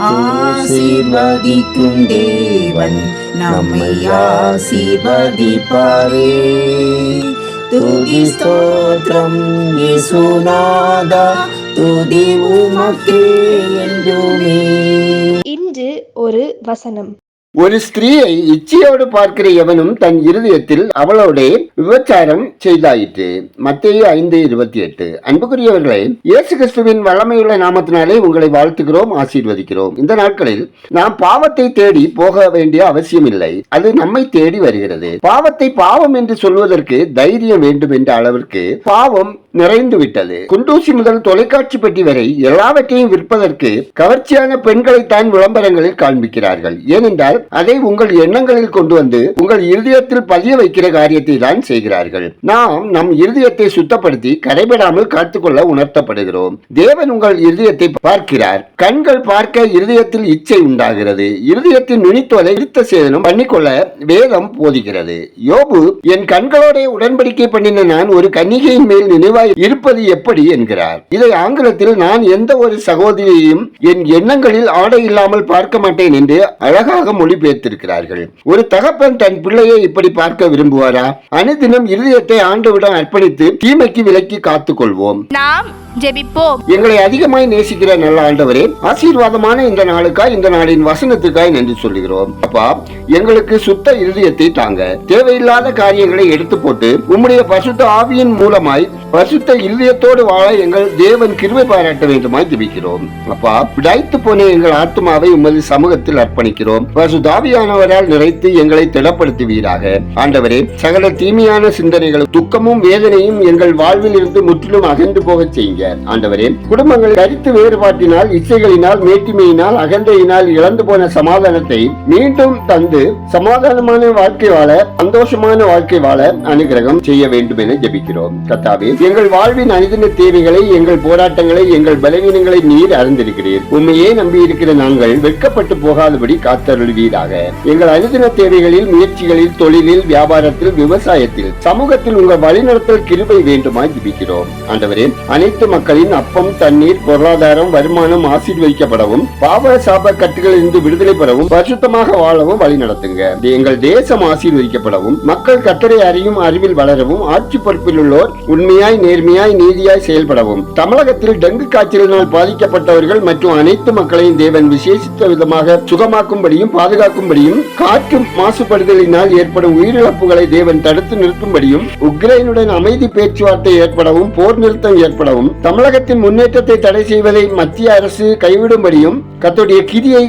ஆசீர்வதிக்கும் தேவன் நம்மை ஆசீர்வதிப்பாரே. துதி ஸ்தோத்திரம் இயேசுநாதா, துதி உமக்கே என்றுமே. இன்று ஒரு வசனம். ஒரு ஸ்திரீயை இச்சையோடு பார்க்கிற எவனும் தன் இருதயத்தில் அவளோட விபச்சாரம் செய்தாயிற்று. மத்தேயு 5:28. அன்புக்குரியவர்களே, இயேசு கிறிஸ்துவின் வல்லமையுள்ள நாமத்தினாலே உங்களை வாழ்த்துகிறோம், ஆசீர்வதிக்கிறோம். இந்த நாட்களில் நாம் பாவத்தை தேடி போக வேண்டிய அவசியம் இல்லை, அது நம்மை தேடி வருகிறது. பாவத்தை பாவம் என்று சொல்வதற்கு தைரியம் வேண்டும் என்ற அளவிற்கு பாவம் நிறைந்து விட்டது. குண்டூசி முதல் தொலைக்காட்சி பெட்டி வரை எல்லாவற்றையும் விற்பதற்கு கவர்ச்சியான பெண்களைத்தான் விளம்பரங்களில் காண்பிக்கிறார்கள். ஏனென்றால் அதை உங்கள் எண்ணங்களில் கொண்டு வந்து உங்கள் இருதயத்தில் பதிய வைக்கிற காரியத்தை தான் செய்கிறார்கள். நாம் நம் இருதயத்தை சுத்தப்படுத்தி கரைபடாமல் காத்துக்கொள்ள உணர்த்தப்படுகிறோம். தேவன் உங்கள் இருதயத்தை பார்க்கிறார். கண்கள் பார்க்க இருதயத்தில் இச்சை உண்டாகிறது. இருதயத்தின் நுனித்தோலை இருத்த சேதனம் பண்ணிக்கொள்ள வேதம் போதிக்கிறது. யோபு, என் கண்களோட உடன்படிக்கை பண்ணின நான் ஒரு கன்னிகையின் மேல் நினைவாய் இருப்பது எப்படி என்கிறார். இதை ஆங்கிலத்தில் நான் எந்த ஒரு சகோதரியையும் என் எண்ணங்களில் ஆடை இல்லாமல் பார்க்க மாட்டேன் என்று அழகாக மொழிபெயர்த்திருக்கிறார்கள். ஒரு தகப்பன் தன் பிள்ளையை இப்படி பார்க்க விரும்புவாரா? அனுதினம் இருதயத்தை ஆண்டவரிடம் அர்ப்பணித்து தீமைக்கு விலக்கி காத்துக் கொள்வோம். நாம் ஜெபிப்போம். எங்களை அதிகமாய் நேசிக்கிற நல்ல ஆண்டவரே, ஆசீர்வாதமான இந்த நாளுக்காய், இந்த நாளின் வசனத்துக்காய் நன்றி சொல்லுகிறோம். அப்பா, எங்களுக்கு சுத்த இருதயத்தை தாங்க. தேவையில்லாத காரியங்களை எடுத்து போட்டு உம்முடைய பசுத்த ஆவியின் மூலமாய் பசுத்த இருதயத்தோடு வாழ எங்கள் தேவன் கிருபை பாராட்ட வேண்டுமாய் ஜெபிக்கிறோம். அப்பா, விடாய்த்து போன எங்கள் ஆத்மாவை உமது சமூகத்தில் அர்ப்பணிக்கிறோம். பசுத்த ஆவியானவரால் நிறைத்து எங்களை திடப்படுத்துவீராக. ஆண்டவரே, சகல தீமையான சிந்தனைகளும் துக்கமும் வேதனையும் எங்கள் வாழ்வில் இருந்து முற்றிலும் அகன்று போக செய்யுங்க. ஆண்டவரே, குடும்பங்கள் கருத்து வேறுபாட்டினால், இச்சைகளினால், மேட்டிமையினால், அகந்தையினால் இழந்து போன சமாதானத்தை மீண்டும் தந்து சமாதானமான வாழ்க்கை வாழ, சந்தோஷமான வாழ்க்கை வாழ அனுகிரகம் செய்ய வேண்டும் என ஜெபிக்கிறோம். கர்த்தாவே, எங்கள் வாழ்வின் அனுதின தேவைகளை, எங்கள் போராட்டங்களை, எங்கள் பலவீனங்களை நீர் அறிந்திருக்கிறீர். உண்மையே நம்பி இருக்கிற நாங்கள் வெட்கப்பட்டு போகாதபடி காத்தருள்வீராக. எங்கள் அனுதின தேவைகளில், முயற்சிகளில், தொழிலில், வியாபாரத்தில், விவசாயத்தில், சமூகத்தில் உங்கள் வழிநடத்தல் கிருபை வேண்டுமாய் ஜெபிக்கிறோம். ஆண்டவரே, அனைத்து மக்களின் அப்பம், தண்ணீர், பொருளாதாரம், வருமானம் ஆசீர்வதிக்கப்படவும், பாவ சாப கட்டுகளிலிருந்து விடுதலை பெறவும், பரிசுத்தமாக வாழவும் வழி நடத்துங்க. எங்கள் தேசம் ஆசீர்வதிக்கப்படவும், மக்கள் கர்த்தரை அறியும் அறிவில் வளரவும், ஆட்சி பொறுப்பில் உள்ளோர் உண்மையாய், நேர்மையாய், நீதியாய் செயல்படவும், தமிழகத்தில் டெங்கு காய்ச்சலினால் பாதிக்கப்பட்டவர்கள் மற்றும் அனைத்து மக்களையும் தேவன் விசேஷித்த விதமாக சுகமாக்கும்படியும் பாதுகாக்கும்படியும், காற்று மாசுபடுதலினால் ஏற்படும் உயிரிழப்புகளை தேவன் தடுத்து நிறுத்தும்படியும், உக்ரைனுடன் அமைதி பேச்சுவார்த்தை ஏற்படவும், போர் நிறுத்தம் ஏற்படவும், தமிழகத்தின் முன்னேற்றத்தை தடை செய்வதை மத்திய அரசு கைவிடும்படியும் கர்த்தருடைய கிரியை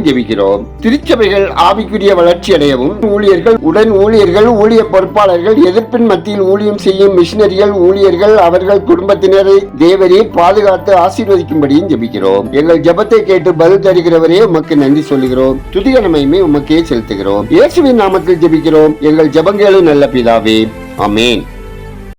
ஜெபிக்கிறோம். திருச்சபைகள் ஆவிக்குரிய வளர்ச்சி அடையவும், ஊழியர்கள், உடன் ஊழியர்கள், ஊழிய பொறுப்பாளர்கள், எதிர்ப்பின் மத்தியில் ஊழியம் செய்யும் மிஷினரிகள், ஊழியர்கள், அவர்கள் குடும்பத்தினரை தேவரே பாதுகாத்து ஆசீர்வதிக்கும்படியும் ஜெபிக்கிறோம். எங்கள் ஜெபத்தை கேட்டு பதில் தருகிறவரே உமக்கு நன்றி சொல்லுகிறோம். துதிகனமையுமே உமக்கே செலுத்துகிறோம். இயேசுவின் நாமத்தில் ஜெபிக்கிறோம் எங்கள் ஜெபங்களும் நல்ல பிதாவே, ஆமென்.